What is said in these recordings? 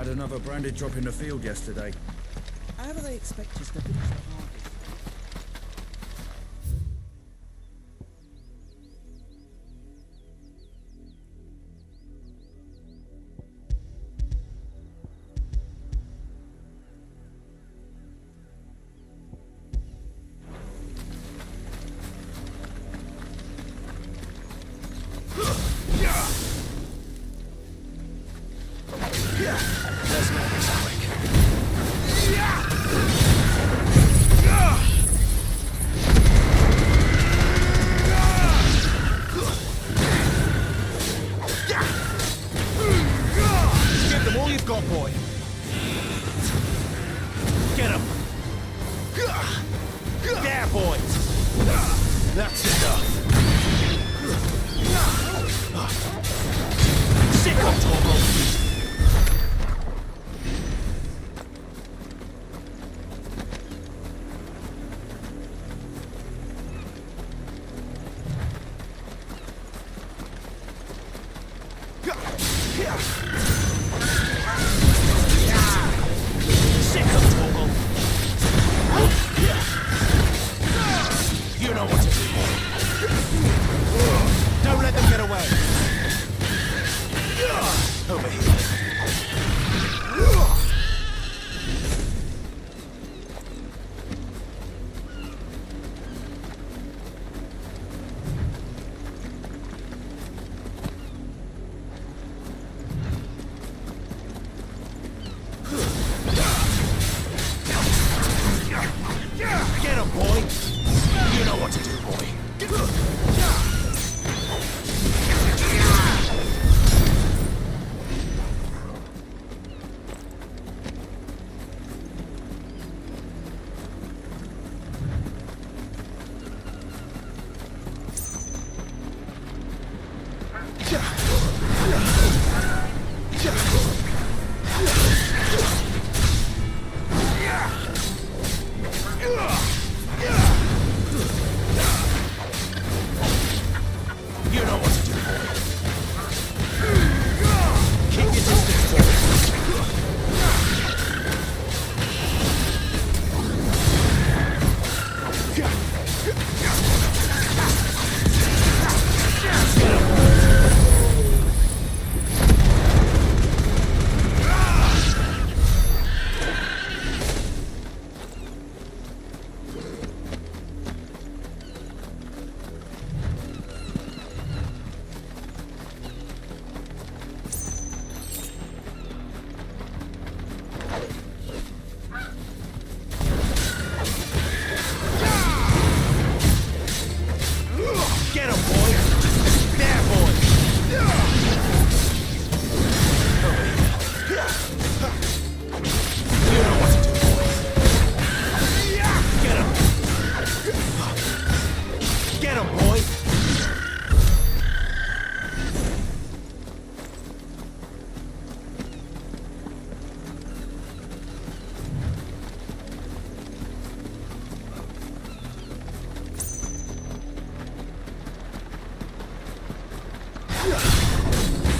Had another branded drop in the field yesterday. How do they expect us to finish the harvest? Let's make this quick. Give them all you've got, boy. Get him. There, boy. That's enough. Sick of Torgal. Sick of Torgal. You know what to do. Don't let them get away. Over here. Get him, boy! You know what to do, boy. You know what to do, boy. Keep your distance, boy. Get him, boy! There, boy! Over here. You know what to do, boy. Get him! Get him, boy!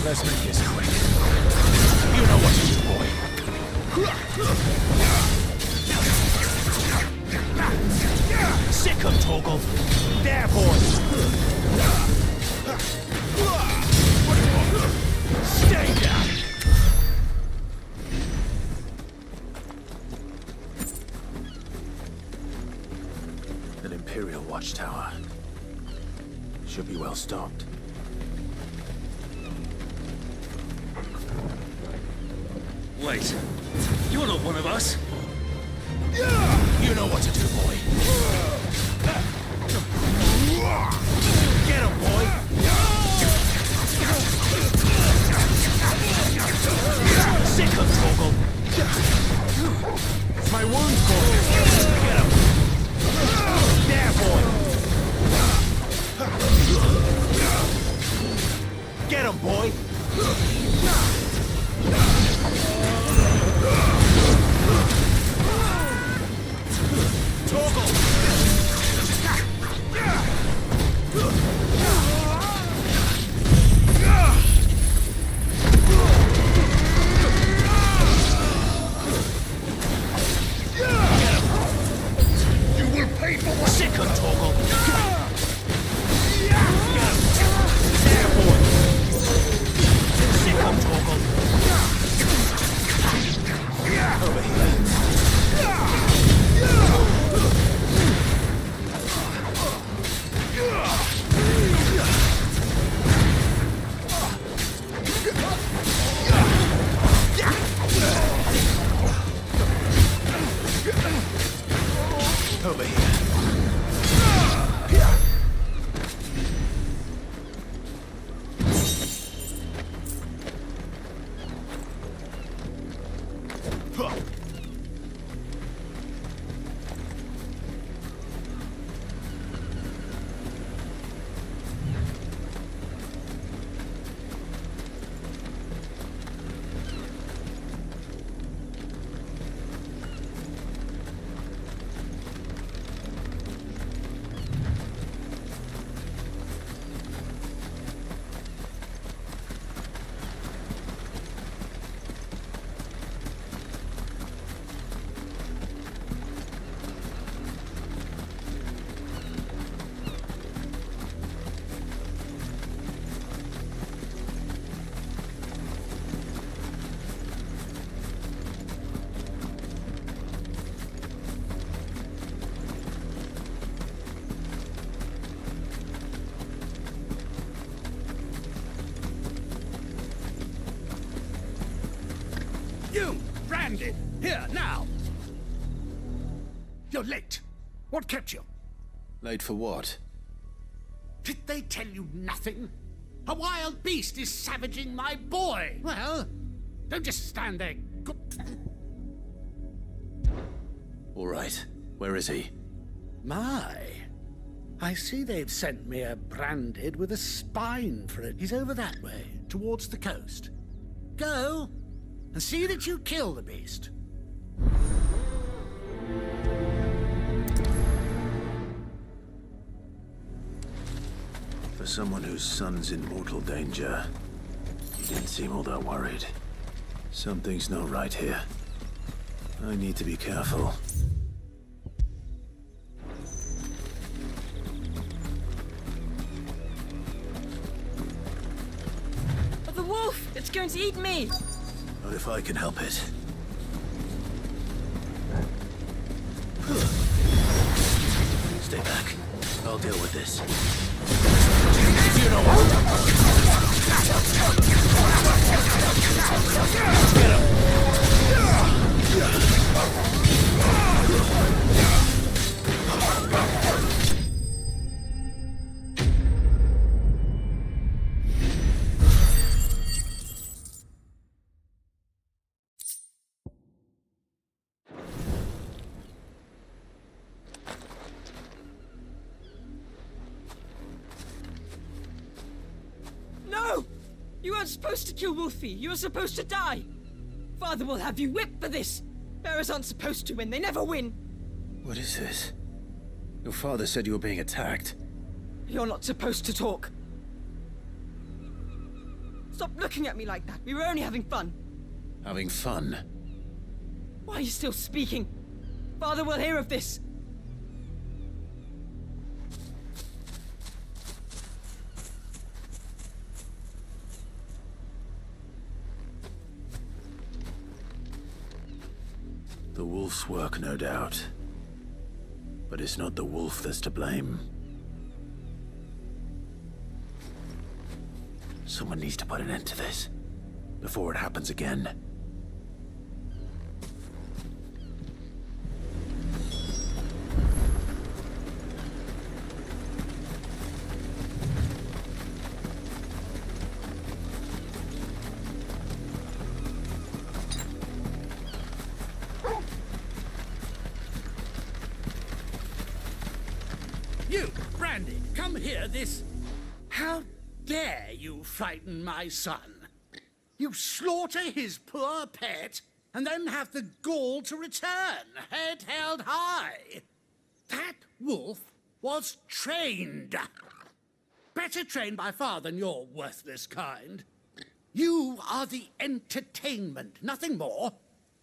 Let's make this quick. You know what to do, boy. Sick of Torgal. There, boy. Stay down. An Imperial watchtower. Should be well stocked. Wait, you're not one of us. You know what to do, boy. Get him, boy. Sick of Torgal. My wound's going. Get him. There, boy. Get him, boy. Torgal! branded. Here, now. You're late. What kept you? Late for what? Did they tell you nothing? A wild beast is savaging my boy. Well, don't just stand there. All right. Where is he? My. I see they've sent me a branded with a spine for it. He's over that way, towards the coast. Go, and see that you kill the beast. For someone whose son's in mortal danger, you didn't seem all that worried. Something's not right here. I need to be careful. The wolf! It's going to eat me! Not if I can help it. Stay back. I'll deal with this. You know what? Get him! No! You weren't supposed to kill Wolfie. You were supposed to die. Father will have you whipped for this. Bearers aren't supposed to win. They never win. What is this? Your father said you were being attacked. You're not supposed to talk. Stop looking at me like that. We were only having fun. Having fun? Why are you still speaking? Father will hear of this. The wolf's work, no doubt. But it's not the wolf that's to blame. Someone needs to put an end to this, before it happens again. You, Brandy, come here, this... How dare you frighten my son? You slaughter his poor pet, and then have the gall to return, head held high. That wolf was trained. Better trained by far than your worthless kind. You are the entertainment, nothing more.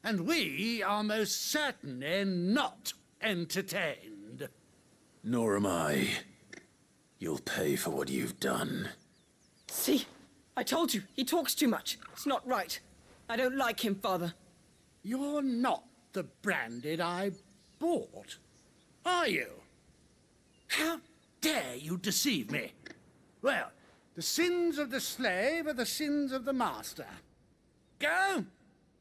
And we are most certainly not entertained. Nor am I. You'll pay for what you've done. See? I told you. He talks too much. It's not right. I don't like him, Father. You're not the branded I bought, are you? How dare you deceive me? Well, the sins of the slave are the sins of the master. Go,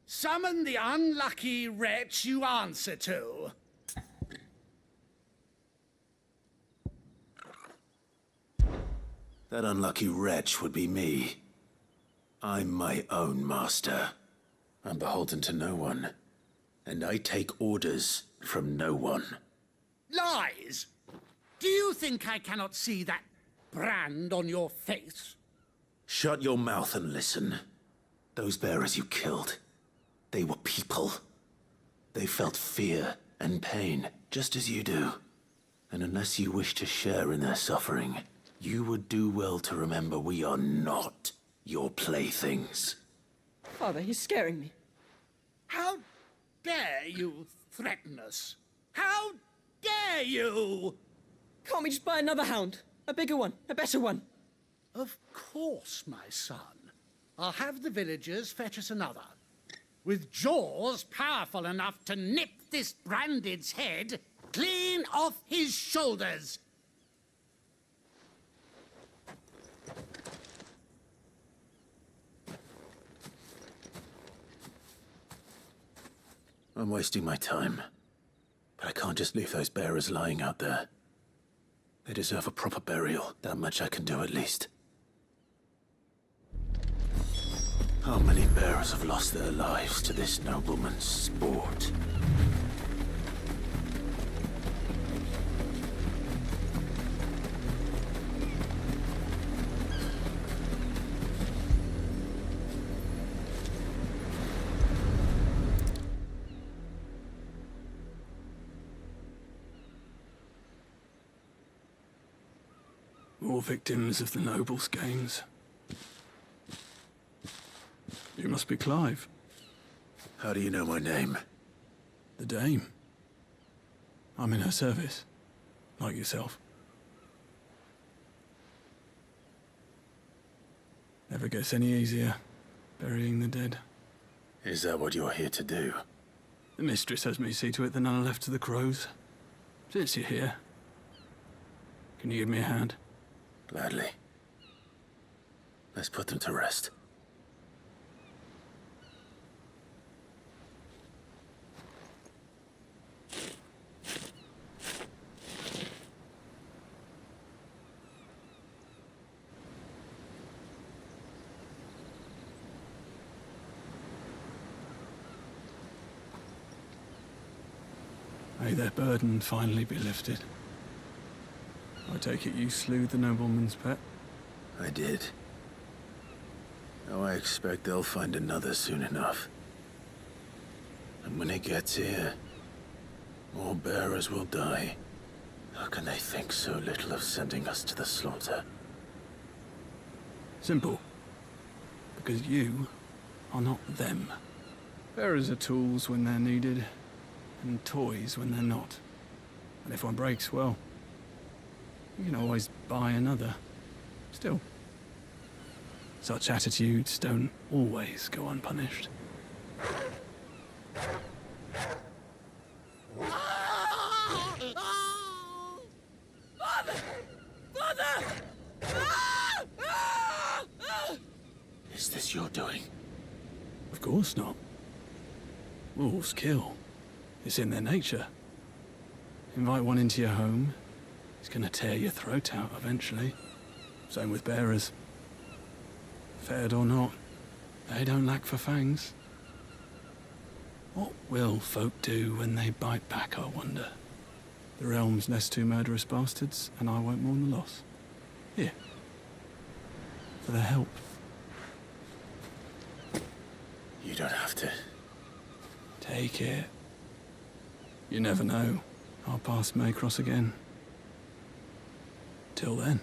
summon the unlucky wretch you answer to. That unlucky wretch would be me. I'm my own master. I'm beholden to no one. And I take orders from no one. Lies! Do you think I cannot see that brand on your face? Shut your mouth and listen. Those bearers you killed, they were people. They felt fear and pain, just as you do. And unless you wish to share in their suffering, you would do well to remember we are not your playthings. Father, he's scaring me. How dare you threaten us? How dare you? Can't we just buy another hound? A bigger one, a better one. Of course, my son. I'll have the villagers fetch us another. With jaws powerful enough to nip this branded's head clean off his shoulders. I'm wasting my time. But I can't just leave those bearers lying out there. They deserve a proper burial. That much I can do at least. How many bearers have lost their lives to this nobleman's sport? More victims of the nobles' games. You must be Clive. How do you know my name? The Dame. I'm in her service, like yourself. Never gets any easier, burying the dead. Is that what you're here to do? The mistress has me see to it that none are left to the crows. Since you're here, can you give me a hand? Gladly. Let's put them to rest. May their burden finally be lifted. I take it you slew the nobleman's pet? I did. Now I expect they'll find another soon enough. And when it gets here, more bearers will die. How can they think so little of sending us to the slaughter? Simple. Because you are not them. Bearers are tools when they're needed, and toys when they're not. And if one breaks, well, you can always buy another. Still, such attitudes don't always go unpunished. Father! Father! Is this your doing? Of course not. Wolves kill. It's in their nature. Invite one into your home, he's gonna tear your throat out eventually. Same with bearers. Fed or not, they don't lack for fangs. What will folk do when they bite back, I wonder? The realm's nest two murderous bastards, and I won't mourn the loss. Here. For their help. You don't have to. Take it. You never know. Our paths may cross again. Till then.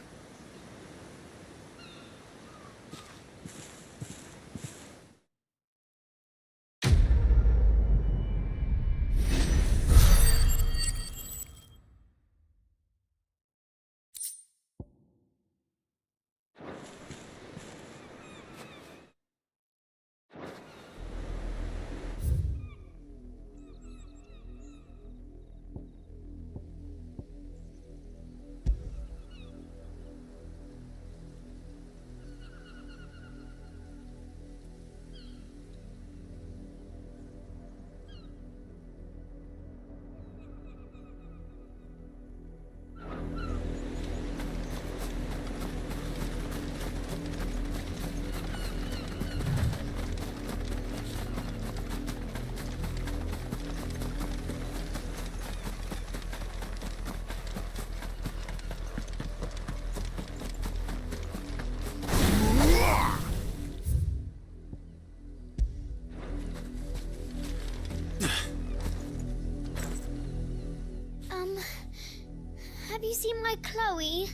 Have you seen my Chloe?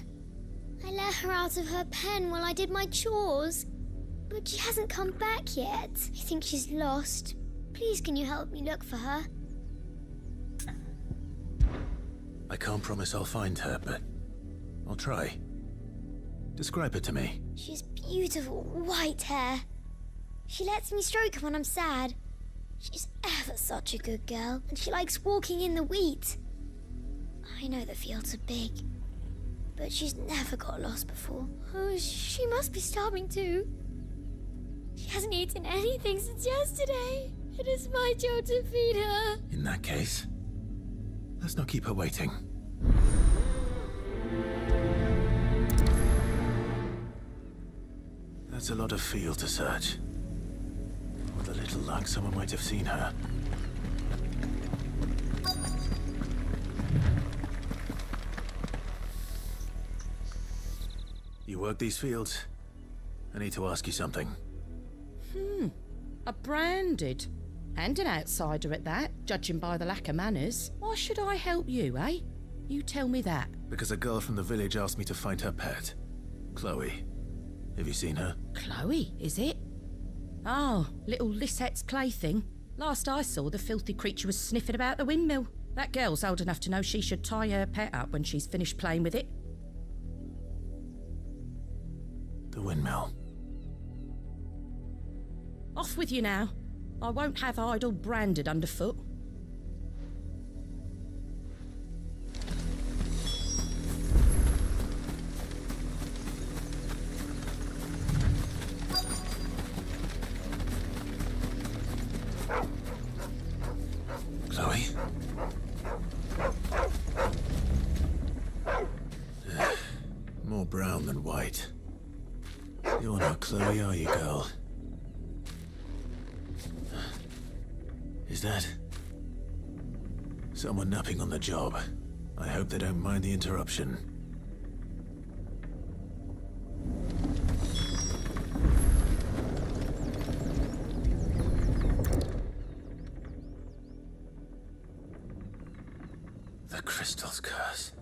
I let her out of her pen while I did my chores. But she hasn't come back yet. I think she's lost. Please, can you help me look for her? I can't promise I'll find her, but I'll try. Describe her to me. She has beautiful white hair. She lets me stroke her when I'm sad. She's ever such a good girl, and she likes walking in the wheat. I know the fields are big, but she's never got lost before. Oh, she must be starving too. She hasn't eaten anything since yesterday. It is my job to feed her. In that case, let's not keep her waiting. That's a lot of field to search. With a little luck, someone might have seen her. You work these fields? I need to ask you something. A branded. And an outsider at that, judging by the lack of manners. Why should I help you, eh? You tell me that. Because a girl from the village asked me to find her pet. Chloe. Have you seen her? Chloe, is it? Oh, little Lisette's plaything. Last I saw, the filthy creature was sniffing about the windmill. That girl's old enough to know she should tie her pet up when she's finished playing with it. The windmill. Off with you now. I won't have idle branded underfoot. Chloe? More brown than white. You're not Chloe, are you, girl? Is that someone napping on the job? I hope they don't mind the interruption. The crystal's curse.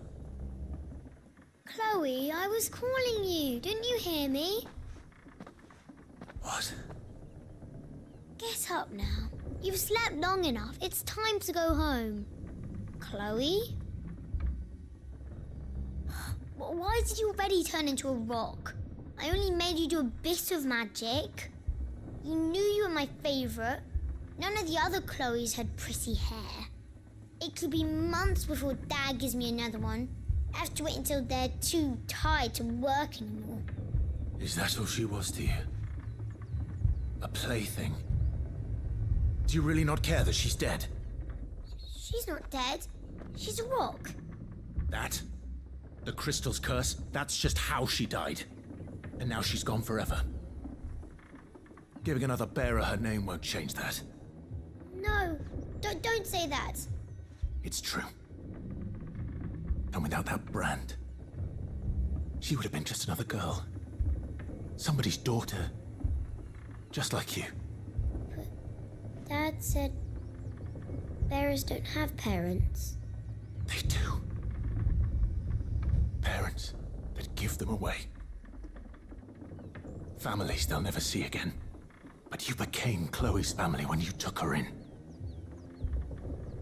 Chloe, I was calling you. Didn't you hear me? What? Get up now. You've slept long enough. It's time to go home. Chloe? Why did you already turn into a rock? I only made you do a bit of magic. You knew you were my favorite. None of the other Chloes had pretty hair. It could be months before Dad gives me another one. I have to wait until they're too tired to work anymore. Is that all she was to you? A plaything? Do you really not care that she's dead? She's not dead. She's a rock. That? The crystal's curse? That's just how she died. And now she's gone forever. Giving another bearer her name won't change that. No, don't say that. It's true. And without that brand, she would have been just another girl. Somebody's daughter. Just like you. Dad said bearers don't have parents. They do. Parents that give them away. Families they'll never see again. But you became Chloe's family when you took her in.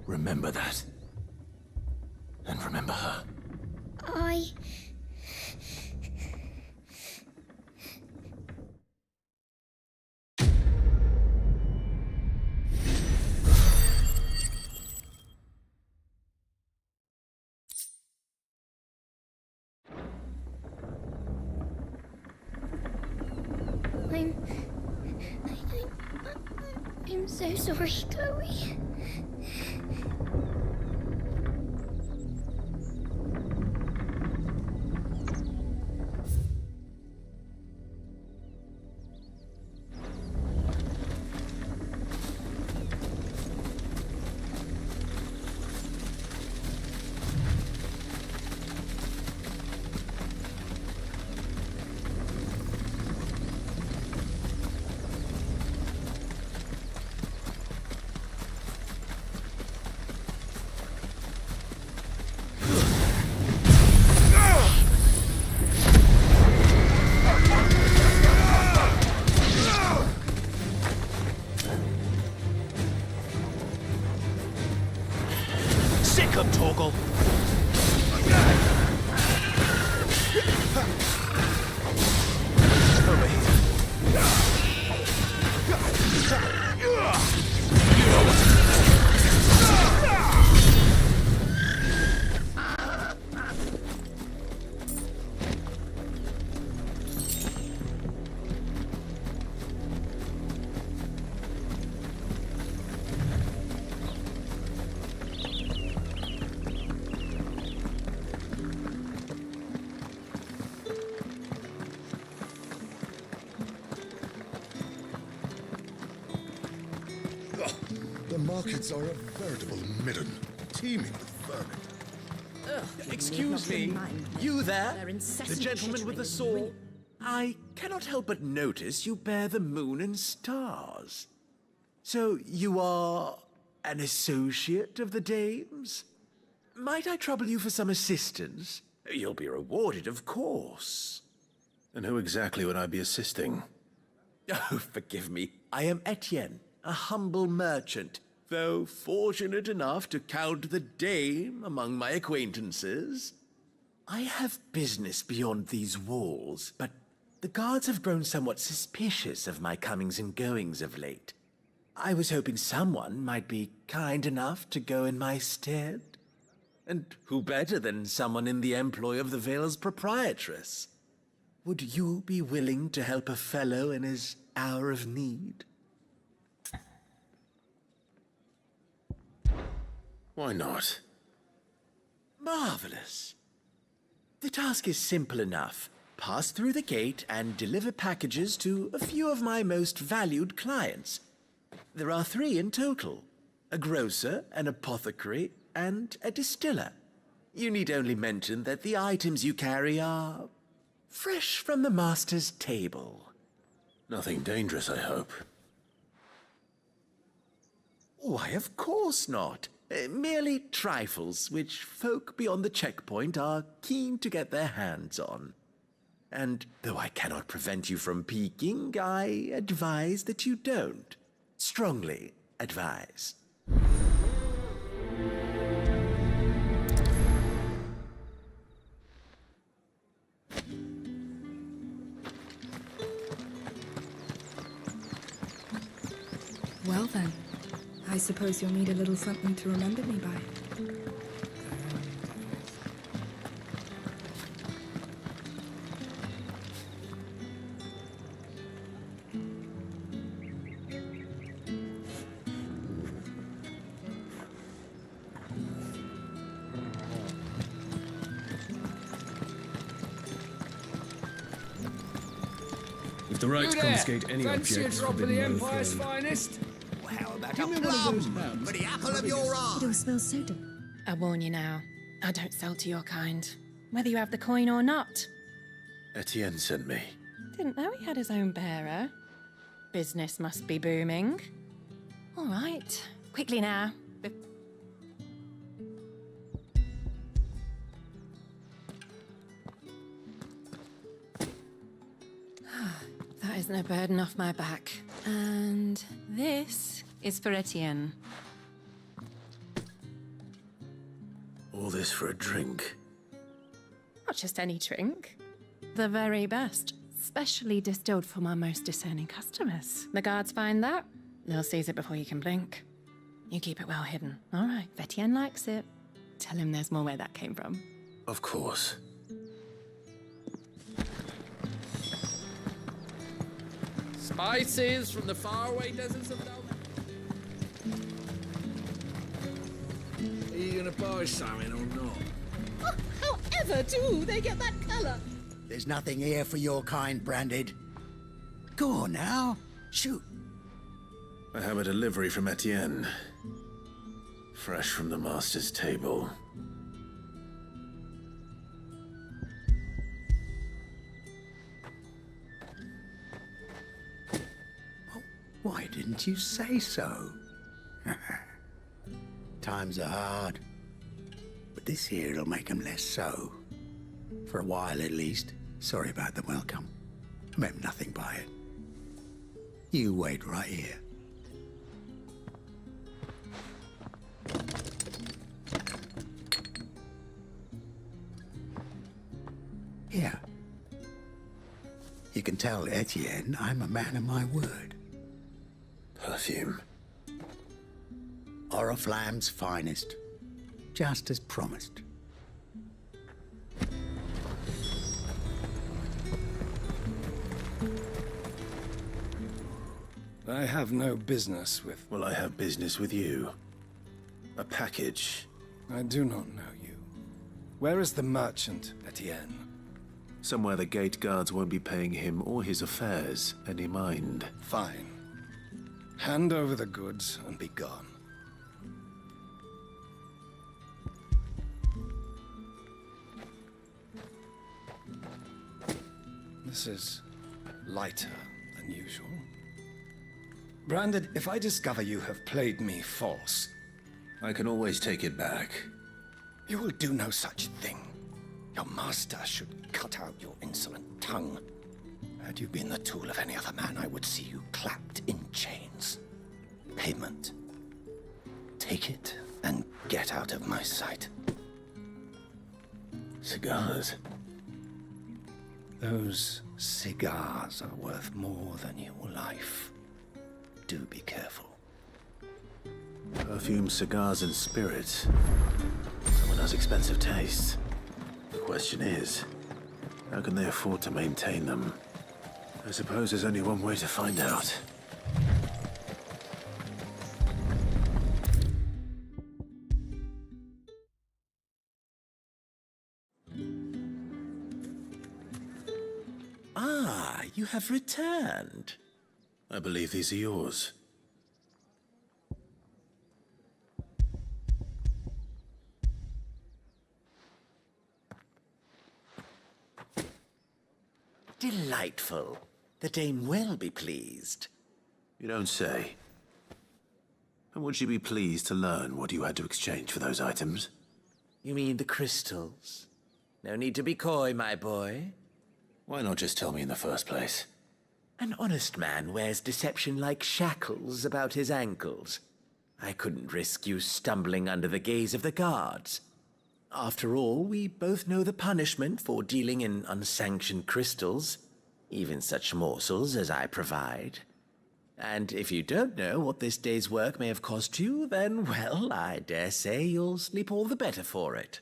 Remember that. And remember her. I'm so sorry, Chloe. The markets are a veritable midden, teeming with vermin. Excuse me, you there? The gentleman with the saw? I cannot help but notice you bear the moon and stars. So you are an associate of the dames? Might I trouble you for some assistance? You'll be rewarded, of course. And who exactly would I be assisting? Oh, forgive me. I am Etienne, a humble merchant, though fortunate enough to count the dame among my acquaintances. I have business beyond these walls, but the guards have grown somewhat suspicious of my comings and goings of late. I was hoping someone might be kind enough to go in my stead. And who better than someone in the employ of the Vale's proprietress? Would you be willing to help a fellow in his hour of need? Why not? Marvelous. The task is simple enough. Pass through the gate and deliver packages to a few of my most valued clients. There are 3 in total: a grocer, an apothecary, and a distiller. You need only mention that the items you carry are fresh from the master's table. Nothing dangerous, I hope. Why, of course not. Merely trifles which folk beyond the checkpoint are keen to get their hands on. And though I cannot prevent you from peeking, I advise that you don't. Strongly advise. Well then, I suppose you'll need a little something to remember me by. If the right to confiscate any object is forbidden by the throne. finest? How about a plum for the apple of your eye? It all smells so good. I warn you now, I don't sell to your kind, whether you have the coin or not. Etienne sent me. Didn't know he had his own bearer. Business must be booming. All right, quickly now. That isn't a burden off my back. And this is for Etienne. All this for a drink. Not just any drink. The very best. Specially distilled for my most discerning customers. The guards find that, they'll seize it before you can blink. You keep it well hidden. All right, if Etienne likes it, tell him there's more where that came from. Of course. Spices from the faraway deserts of Dalma. Are you gonna buy something or not? However do they get that colour? There's nothing here for your kind, Branded. Go on now. Shoot. I have a delivery from Etienne. Fresh from the master's table. Why didn't you say so? Times are hard. But this here'll make 'em less so. For a while at least. Sorry about the welcome. I meant nothing by it. You wait right here. Here. You can tell Etienne I'm a man of my word. Perfume. Oriflamme's finest. Just as promised. I have no business with... Well, I have business with you. A package. I do not know you. Where is the merchant, Etienne? Somewhere the gate guards won't be paying him or his affairs any mind. Fine. Hand over the goods and be gone. This is lighter than usual. Branded, if I discover you have played me false, I can always take it back. you will do no such thing. Your master should cut out your insolent tongue. Had you been the tool of any other man, I would see you clapped in chains. Payment. Take it and get out of my sight. Cigars. Those cigars are worth more than your life. Do be careful. Perfume, cigars, and spirits. Someone has expensive tastes. The question is, how can they afford to maintain them? I suppose there's only one way to find out. Ah, you have returned. I believe these are yours. Delightful. The dame will be pleased. You don't say. And would she be pleased to learn what you had to exchange for those items? You mean the crystals? No need to be coy, my boy. Why not just tell me in the first place? An honest man wears deception like shackles about his ankles. I couldn't risk you stumbling under the gaze of the guards. After all, we both know the punishment for dealing in unsanctioned crystals, even such morsels as I provide. And if you don't know what this day's work may have cost you, then, well, I dare say you'll sleep all the better for it.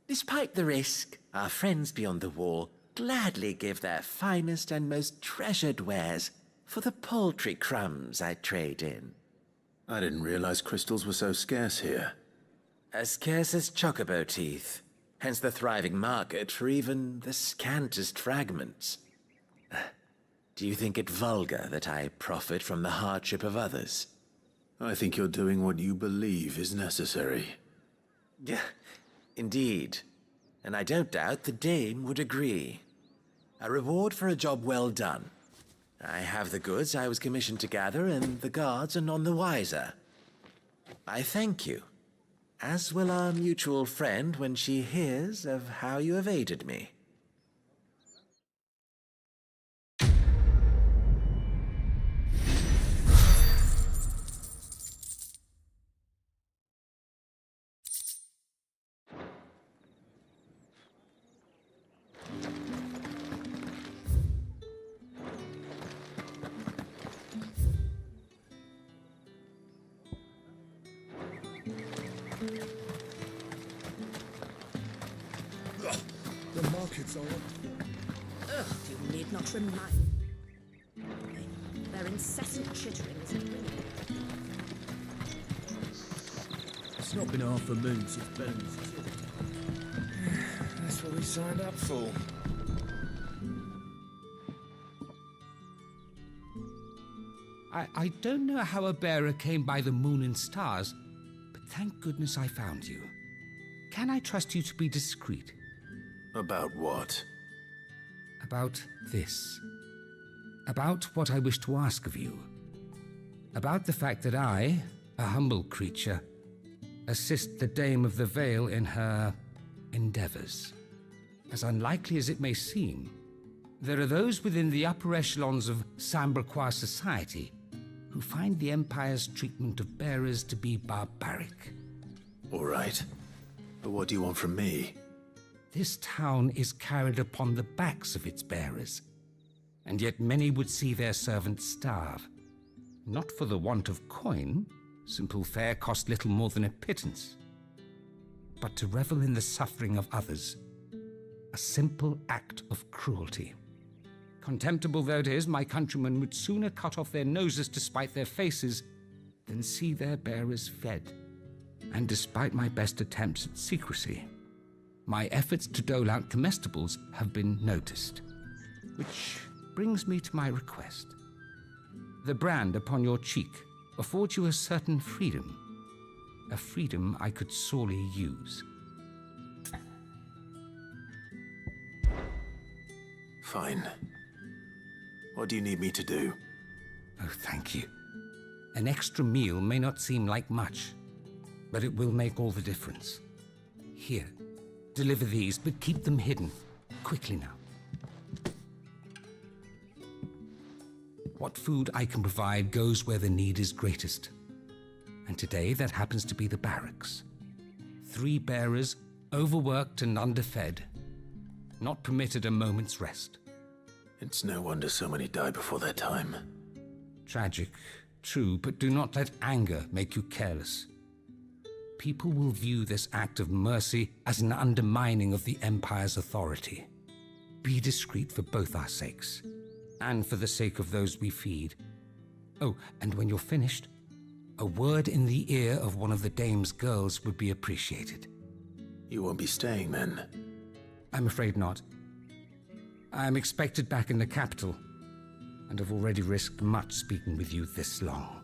Despite the risk, our friends beyond the wall gladly give their finest and most treasured wares for the paltry crumbs I trade in. I didn't realize crystals were so scarce here. As scarce as chocobo teeth, hence the thriving market for even the scantest fragments. Do you think it vulgar that I profit from the hardship of others? I think you're doing what you believe is necessary. Yeah, indeed. And I don't doubt the dame would agree. A reward for a job well done. I have the goods I was commissioned to gather, and the guards are none the wiser. I thank you, as will our mutual friend when she hears of how you have aided me. The markets are up. Ugh, you need not remind me. Their incessant chittering is brilliant. It's not been half a moon since Ben's. That's what we signed up for. I don't know how a bearer came by the moon and stars, but thank goodness I found you. Can I trust you to be discreet? About what? About this. About what I wish to ask of you. About the fact that I, a humble creature, assist the Dame of the Vale in her endeavors. As unlikely as it may seem, there are those within the upper echelons of Samberquois society who find the Empire's treatment of bearers to be barbaric. All right. But what do you want from me? This town is carried upon the backs of its bearers, and yet many would see their servants starve. Not for the want of coin, simple fare cost little more than a pittance, but to revel in the suffering of others, a simple act of cruelty. Contemptible though it is, my countrymen would sooner cut off their noses to spite their faces than see their bearers fed. And despite my best attempts at secrecy, my efforts to dole out comestibles have been noticed. Which brings me to my request. The brand upon your cheek affords you a certain freedom, a freedom I could sorely use. Fine. What do you need me to do? Oh, thank you. An extra meal may not seem like much, but it will make all the difference. Here, deliver these, but keep them hidden. Quickly now. What food I can provide goes where the need is greatest. And today, that happens to be the barracks. 3 bearers, overworked and underfed, not permitted a moment's rest. It's no wonder so many die before their time. Tragic, true, but do not let anger make you careless. People will view this act of mercy as an undermining of the Empire's authority. Be discreet for both our sakes, and for the sake of those we feed. Oh, and when you're finished, a word in the ear of one of the dame's girls would be appreciated. You won't be staying then? I'm afraid not. I'm expected back in the capital, and have already risked much speaking with you this long.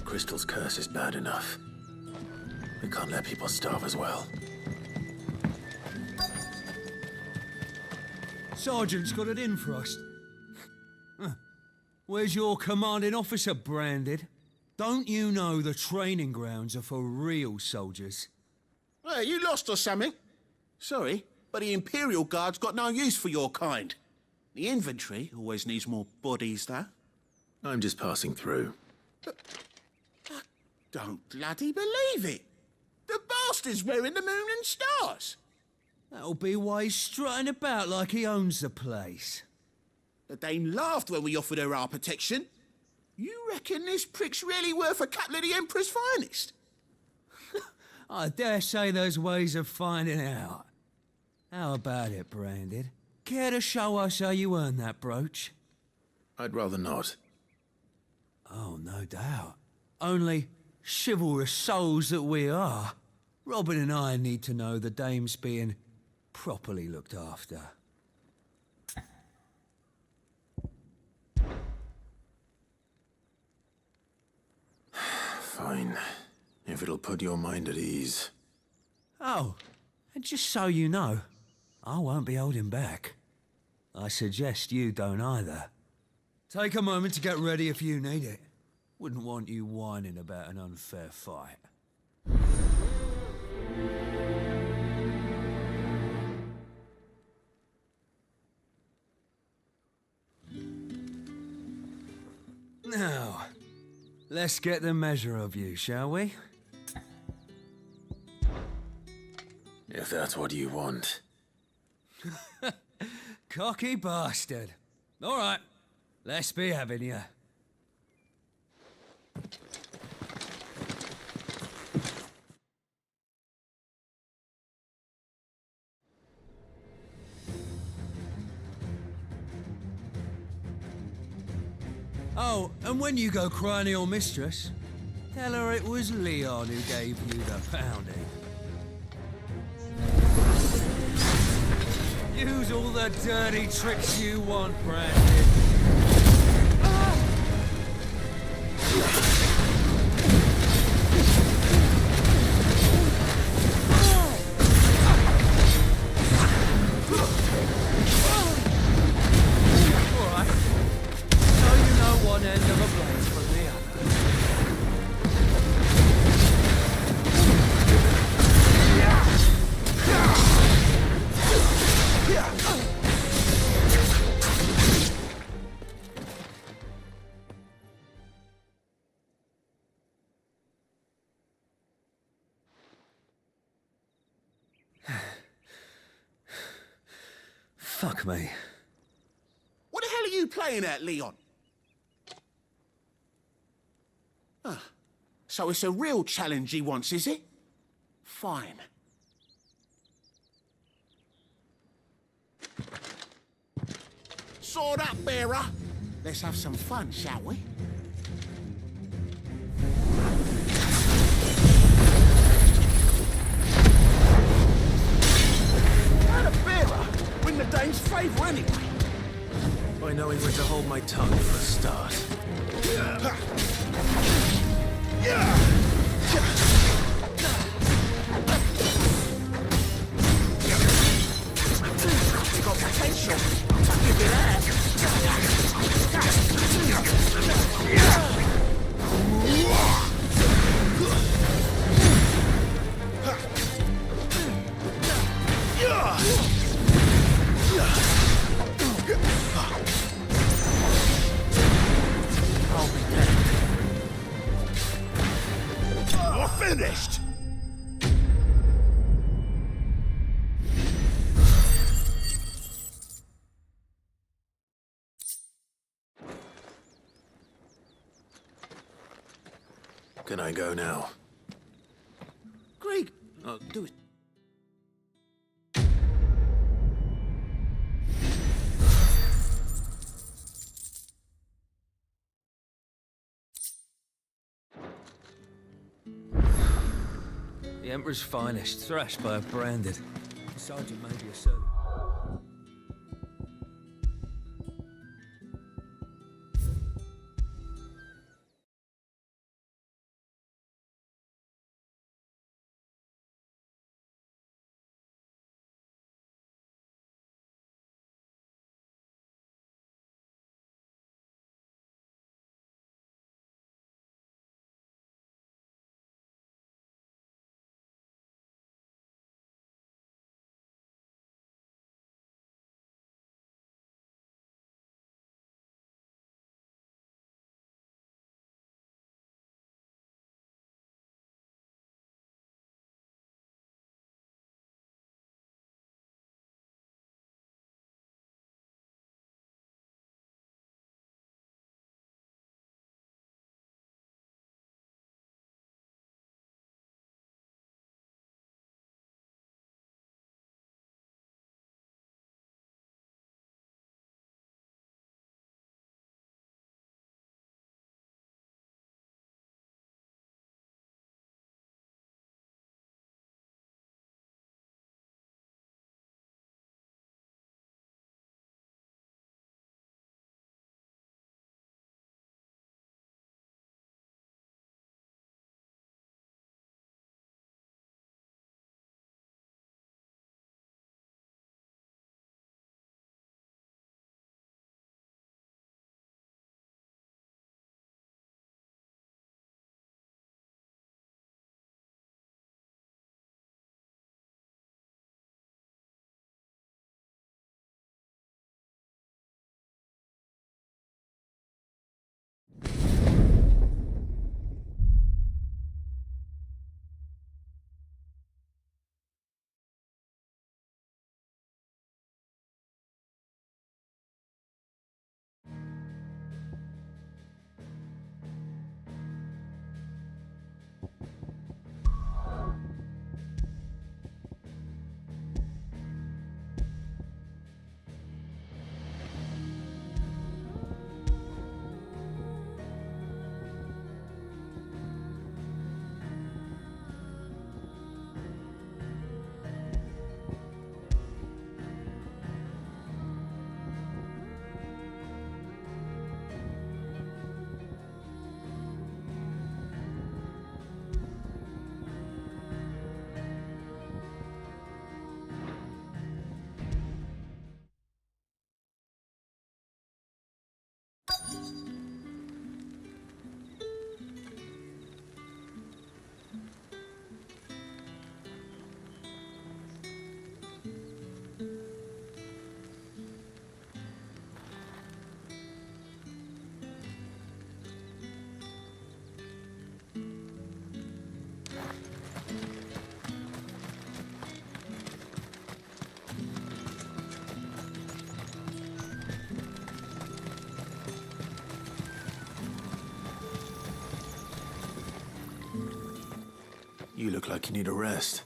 Crystal's curse is bad enough. We can't let people starve as well. Sergeant's got it in for us. Where's your commanding officer, Branded? Don't you know the training grounds are for real soldiers? Hey, you lost or something? Sorry, but the Imperial Guard's got no use for your kind. The infantry always needs more bodies, though. I'm just passing through. I don't bloody believe it. The bastard's wearing the moon and stars. That'll be why he's strutting about like he owns the place. The Dane laughed when we offered her our protection. You reckon this prick's really worth a couple of the Emperor's finest? I dare say there's ways of finding out. How about it, Branded? Care to show us how you earned that brooch? I'd rather not. Oh, no doubt. Only chivalrous souls that we are, Robin and I need to know the dame's being properly looked after. Fine. If it'll put your mind at ease. Oh, and just so you know, I won't be holding back. I suggest you don't either. Take a moment to get ready if you need it. Wouldn't want you whining about an unfair fight. Now, let's get the measure of you, shall we? If that's what you want. Cocky bastard. All right, let's be having you. Oh, and when you go crying to your mistress, tell her it was Leon who gave you the pounding. Use all the dirty tricks you want, Brandon. One end of a blade from the other. Fuck me. What the hell are you playing at, Leon? So it's a real challenge he wants, is it? Fine. Sword up, bearer. Let's have some fun, shall we? How the bearer win the Dane's favour anyway? By knowing when to hold my tongue for a start. Can I go now? Greg, do it. The Emperor's finest, thrashed by a branded. The sergeant may be a servant. You look like you need a rest.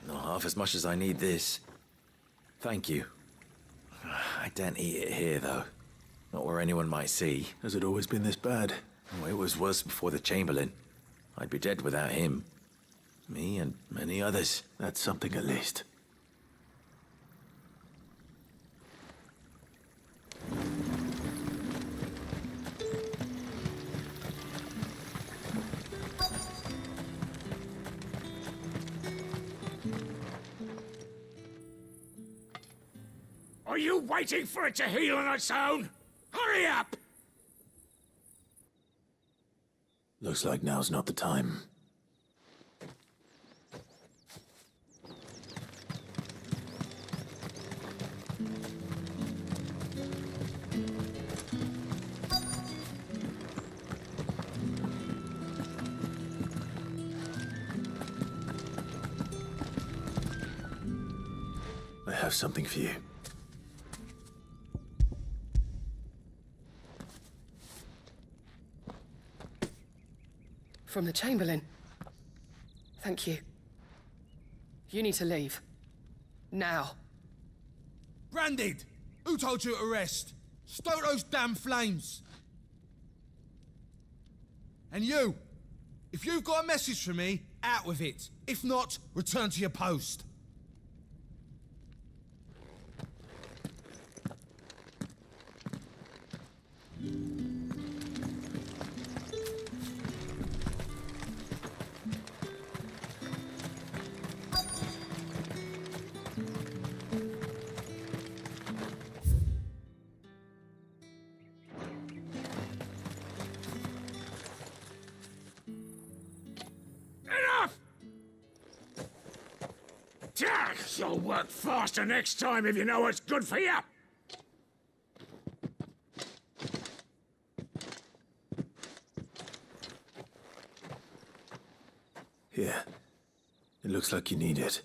Not half as much as I need this. Thank you. I daren't eat it here, though. Not where anyone might see. Has it always been this bad? Oh, it was worse before the Chamberlain. I'd be dead without him. Me and many others. That's something at least. Are you waiting for it to heal on its own? Hurry up! Looks like now's not the time. I have something for you. From the Chamberlain. Thank you. You need to leave. Now. Branded! Who told you to rest? Stoke those damn flames! And you! If you've got a message for me, out with it. If not, return to your post. You'll work faster next time if you know what's good for you. Here. It looks like you need it.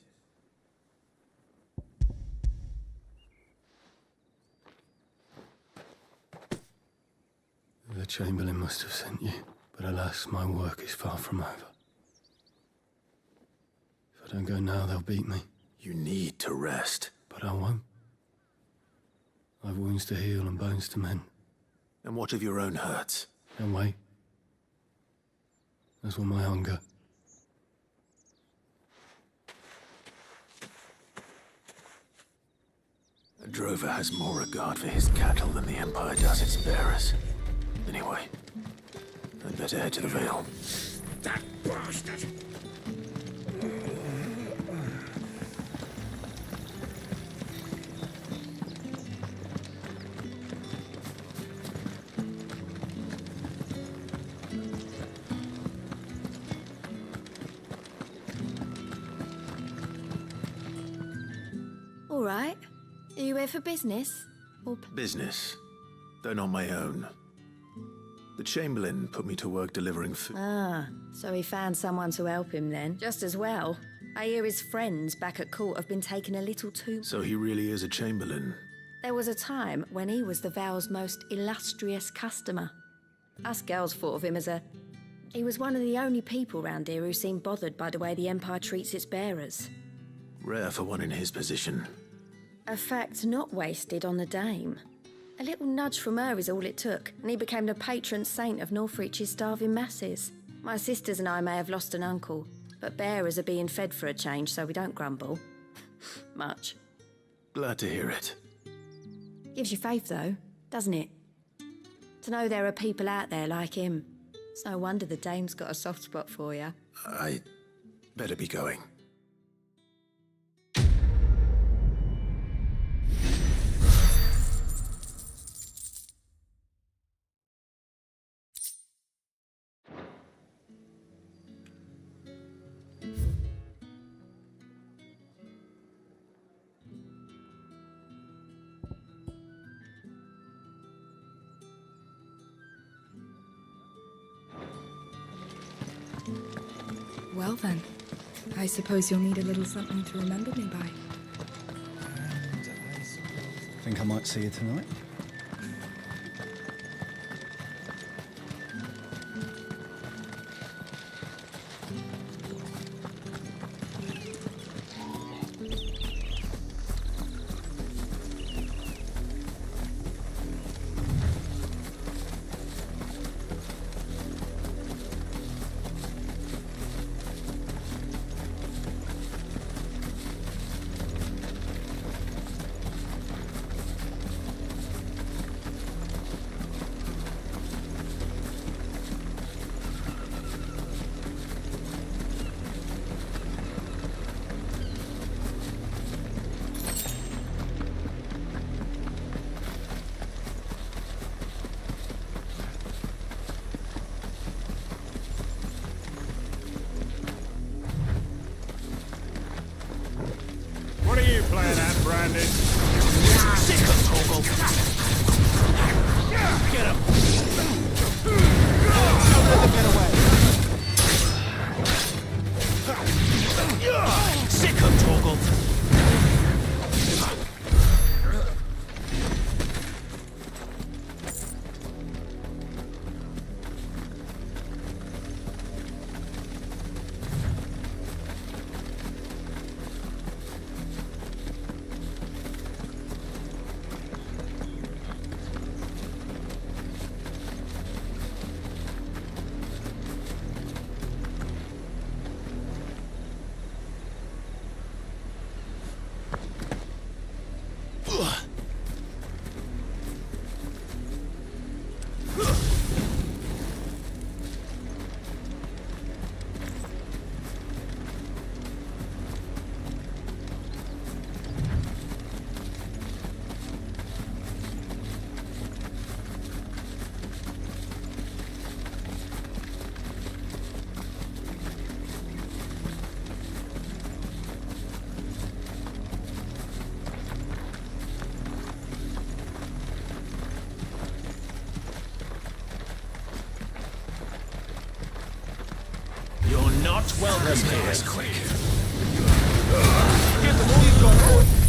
The Chamberlain must have sent you, but alas, my work is far from over. If I don't go now, they'll beat me. You need to rest. But I won't. I've wounds to heal and bones to mend. And what of your own hurts? And wait. As will my hunger. A drover has more regard for his cattle than the Empire does its bearers. Anyway, I'd better head to the Vale. That bastard! All right. Are you here for business? Or Business, though not my own. The Chamberlain put me to work delivering food. Ah, so he found someone to help him then. Just as well. I hear his friends back at court have been taken a little too... So he really is a Chamberlain. There was a time when he was the Vale's most illustrious customer. Us girls thought of him as a... He was one of the only people round here who seemed bothered by the way the Empire treats its bearers. Rare for one in his position. A fact not wasted on the dame. A little nudge from her is all it took, and he became the patron saint of Northreach's starving masses. My sisters and I may have lost an uncle, but bearers are being fed for a change, so we don't grumble. Much. Glad to hear it. Gives you faith, though, doesn't it? To know there are people out there like him. It's no wonder the dame's got a soft spot for you. I better be going. Well then, I suppose you'll need a little something to remember me by. Think I might see you tonight? What are you playing at, Brandon? Sick of Torgal! Get him! Don't let them get away! Sick of Torgal! not welcome here. Quick. Give them all you've got, boy.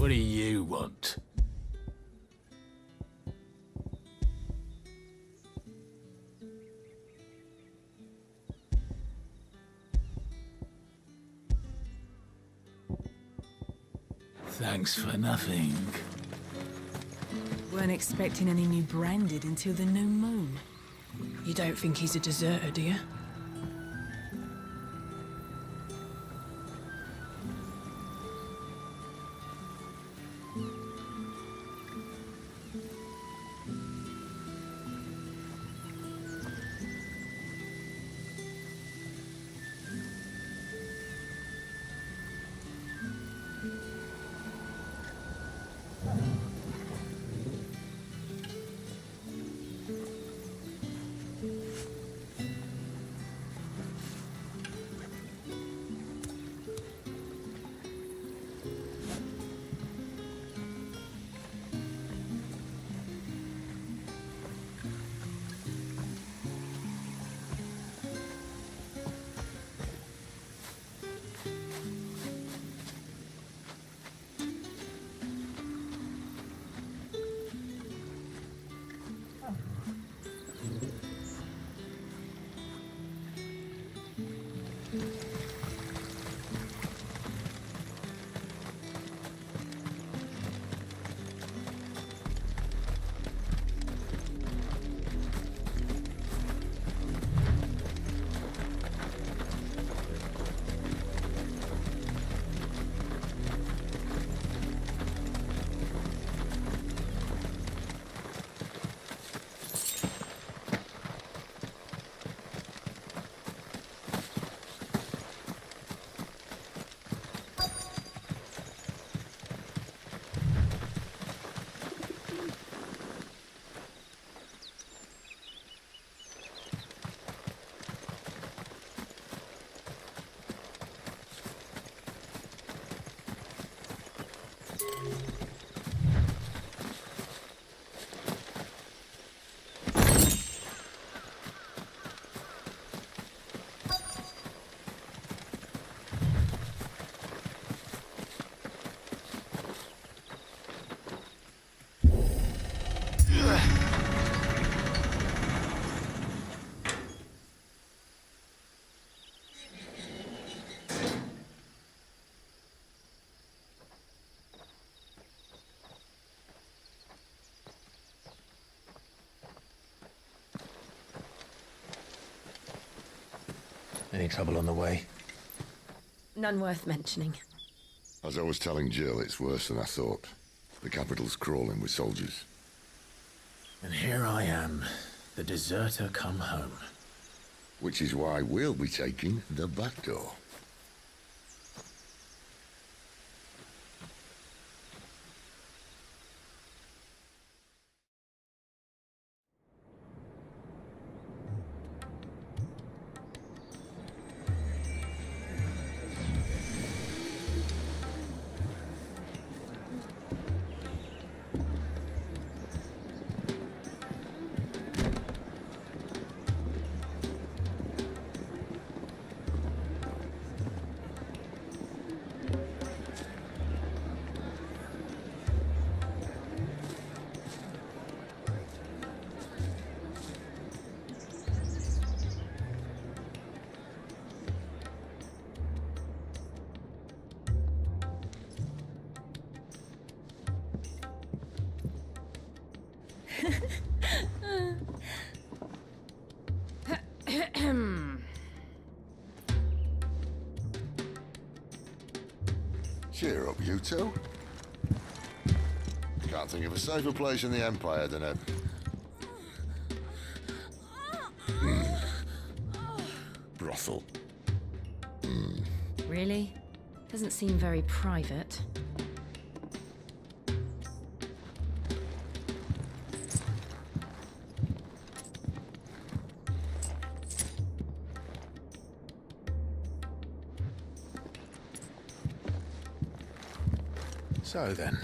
What do you want? Thanks for nothing. Weren't expecting any new branded until the new moon. You don't think he's a deserter, do you? Any trouble on the way? None worth mentioning. As I was telling Jill, it's worse than I thought. The capital's crawling with soldiers. And here I am, the deserter come home. Which is why we'll be taking the back door. Cheer up, you two. Can't think of a safer place in the Empire than a... brothel. Really? Doesn't seem very private. So then,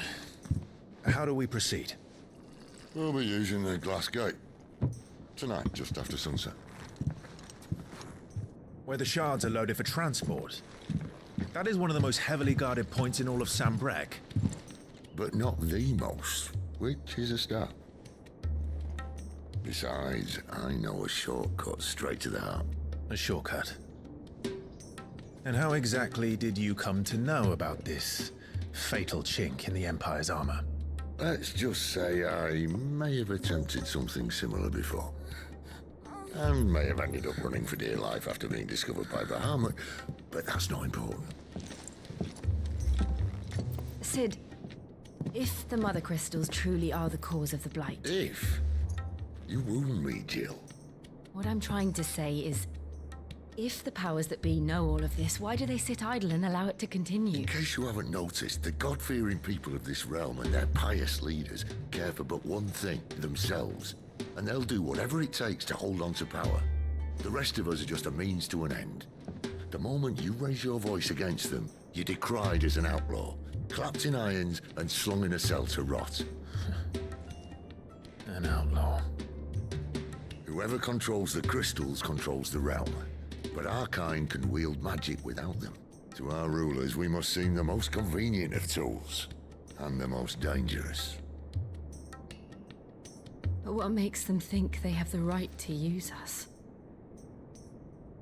how do we proceed? We'll be using the glass gate. Tonight, just after sunset. Where the shards are loaded for transport. That is one of the most heavily guarded points in all of Sambrek. but not the most, which is a start. Besides, I know a shortcut straight to the heart. A shortcut? And how exactly did you come to know about this fatal chink in the Empire's armor? Let's just say I may have attempted something similar before. And may have ended up running for dear life after being discovered by Bahamut, but that's not important. Sid, if the Mother Crystals truly are the cause of the Blight... If? You wound me, Jill. What I'm trying to say is, if the powers that be know all of this, why do they sit idle and allow it to continue? In case you haven't noticed, the God-fearing people of this realm and their pious leaders care for but one thing, themselves. And they'll do whatever it takes to hold on to power. The rest of us are just a means to an end. The moment you raise your voice against them, you're decried as an outlaw, clapped in irons and slung in a cell to rot. An outlaw. Whoever controls the crystals controls the realm. But our kind can wield magic without them. To our rulers, we must seem the most convenient of tools. And the most dangerous. But what makes them think they have the right to use us?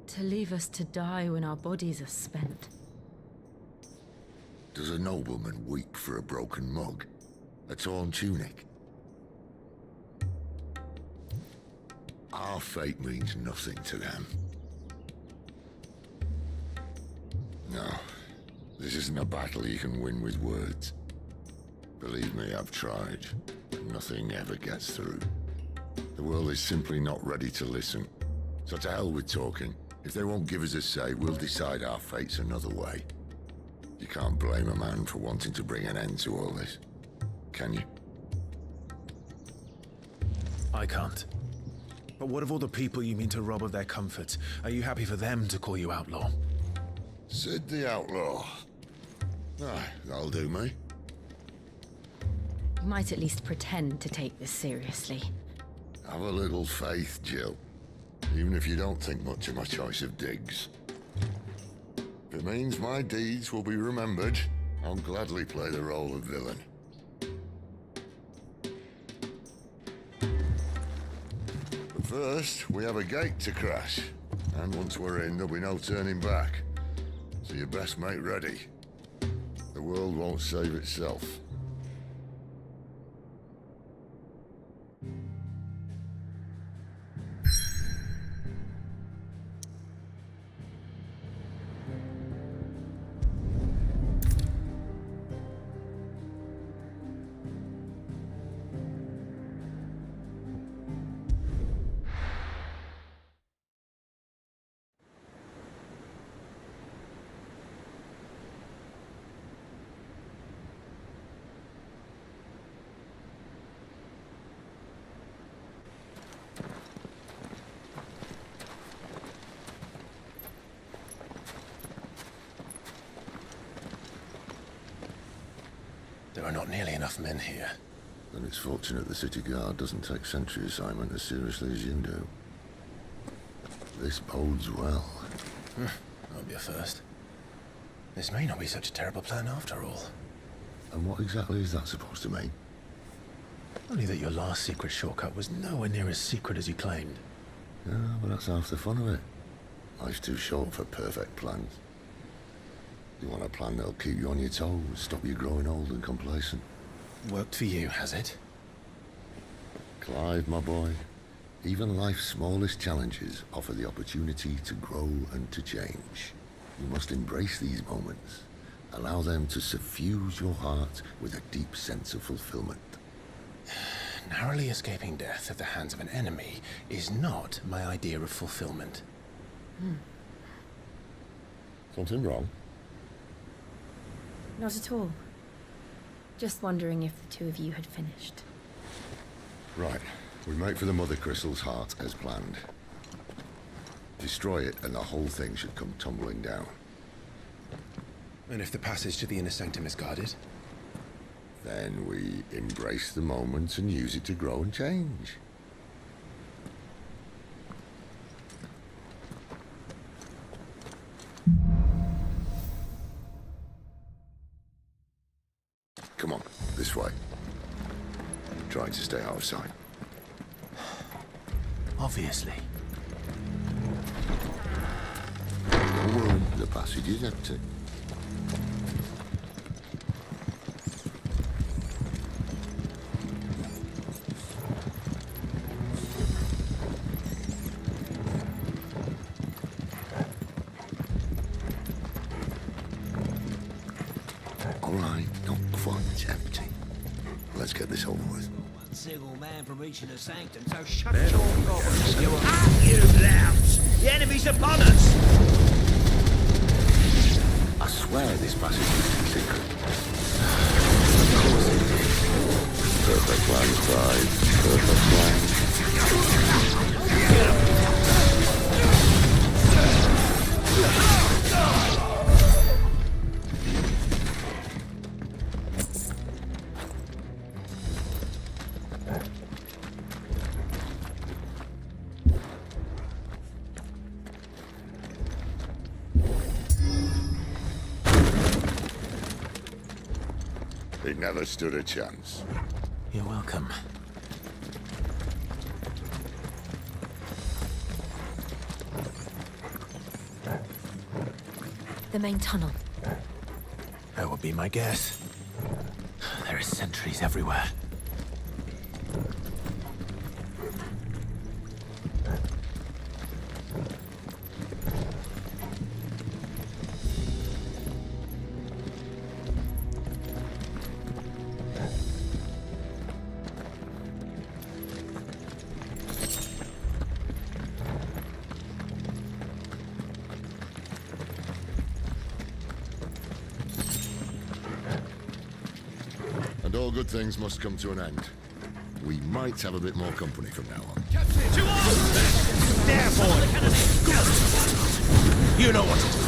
To leave us to die when our bodies are spent? Does a nobleman weep for a broken mug? A torn tunic? Our fate means nothing to them. No, this isn't a battle you can win with words. Believe me, I've tried, but nothing ever gets through. The world is simply not ready to listen. So to hell with talking. If they won't give us a say, we'll decide our fates another way. You can't blame a man for wanting to bring an end to all this, can you? I can't. But what of all the people you mean to rob of their comforts? Are you happy for them to call you outlaw? Sid the Outlaw. Aye, that'll do me. You might at least pretend to take this seriously. Have a little faith, Jill. Even if you don't think much of my choice of digs. If it means my deeds will be remembered, I'll gladly play the role of villain. But first, we have a gate to crash. And once we're in, there'll be no turning back. So you best make ready. The world won't save itself. There are not nearly enough men here. Then it's fortunate the city guard doesn't take sentry assignment as seriously as you do. This bodes well. That'll be a first. This may not be such a terrible plan after all. And what exactly is that supposed to mean? Only that your last secret shortcut was nowhere near as secret as you claimed. Yeah, but that's half the fun of it. Life's too short for perfect plans. You want a plan that'll keep you on your toes, stop you growing old and complacent. Worked for you, has it? Clive, my boy, even life's smallest challenges offer the opportunity to grow and to change. You must embrace these moments. Allow them to suffuse your heart with a deep sense of fulfillment. Narrowly escaping death at the hands of an enemy is not my idea of fulfillment. Something wrong? Not at all. Just wondering if the two of you had finished. Right. We make for the Mother Crystal's heart as planned. Destroy it and the whole thing should come tumbling down. And if the passage to the inner sanctum is guarded? Then we embrace the moment and use it to grow and change. Come on, this way. Trying to stay out of sight. Obviously. Well, the passage is empty. All right, not quite empty. Let's get this over with. One single man from reaching the sanctum, so shut your gobbers. You louts! The enemy's upon us! I swear this passage is secret. Perfect plan, Clive. Perfect plan. He never stood a chance. You're welcome. The main tunnel. That would be my guess. There are sentries everywhere. And all good things must come to an end. We might have a bit more company from now on. There, boy! You know what to do.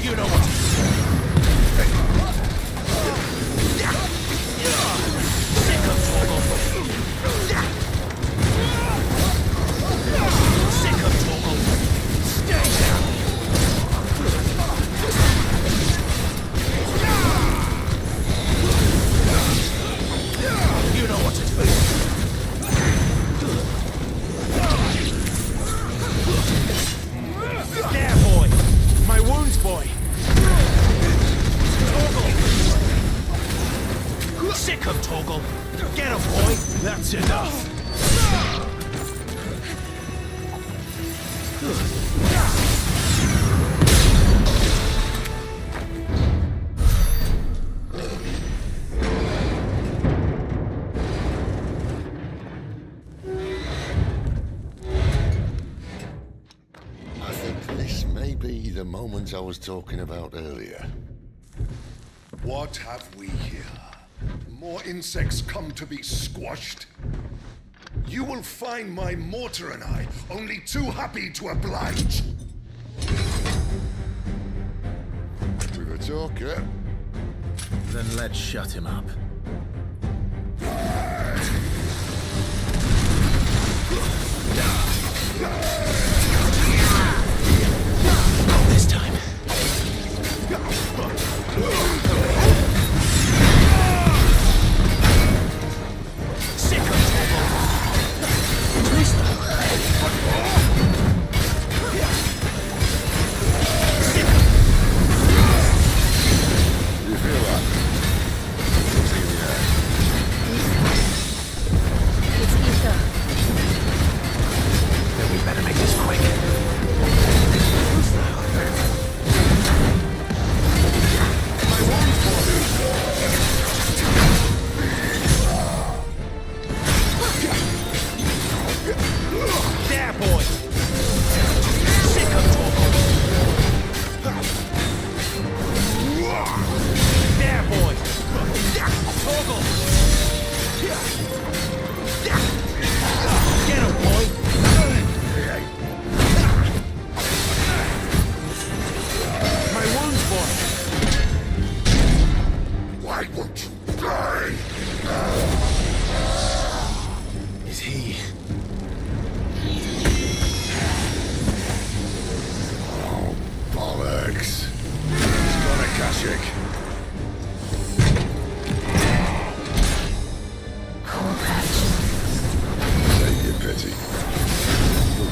You know what to do. Sick of Torgal. Sick of Torgal. Stay down. You know what to do. There, boy! My wounds, boy! Torgal! Sick of Torgal! Get him, boy! That's enough! I think this may be the moment I was talking about earlier. What have we here? More insects come to be squashed? You will find my mortar and I only too happy to oblige. With a talker. Then let's shut him up. This time. Sick of Torgal. You feel that? It's ether. Then we better make this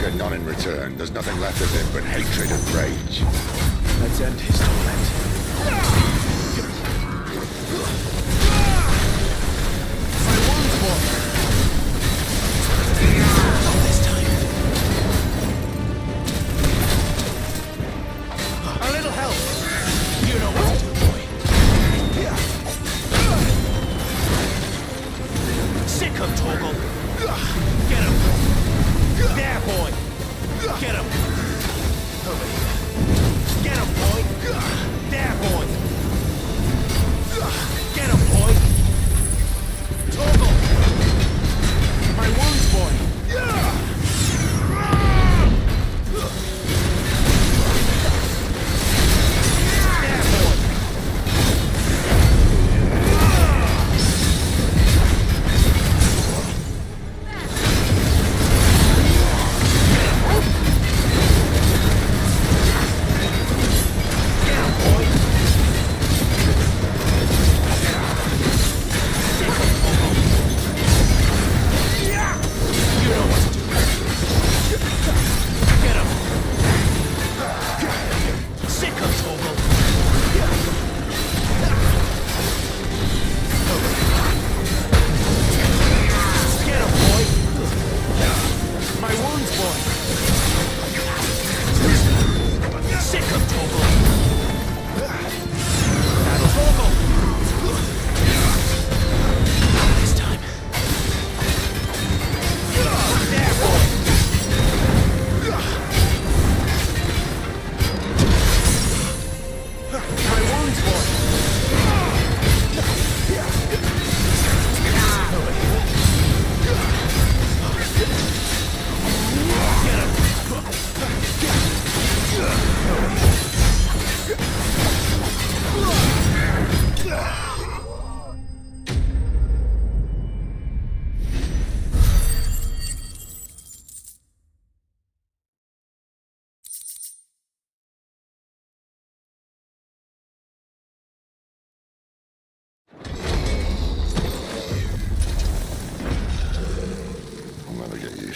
get none in return, there's nothing left of him but hatred and rage. Let's end his torment. A little help. You know what to do, boy. Sick of Torgal. Get him. There, boy. Get him. Over here. Get him, boy. There, boy. Get him, boy. Torgal. My wounds, boy.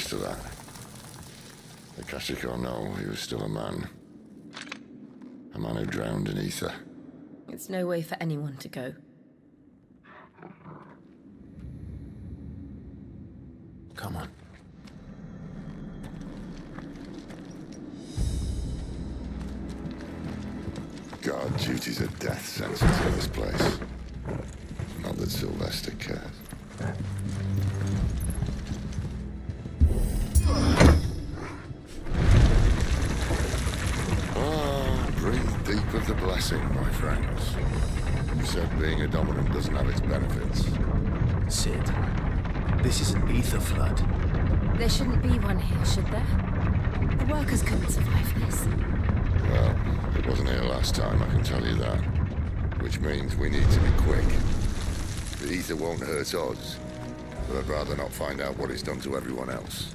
To that. The Kashiko know he was still a man. A man who drowned in ether. It's no way for anyone to go. Come on. Guard duty's a death sentence in this place. Not that Sylvester cares. Breathe deep of the blessing, my friends. You said being a dominant doesn't have its benefits. Sid, this is an ether flood. There shouldn't be one here, should there? The workers couldn't survive this. Well, it wasn't here last time, I can tell you that. Which means we need to be quick. The ether won't hurt us, but I'd rather not find out what it's done to everyone else.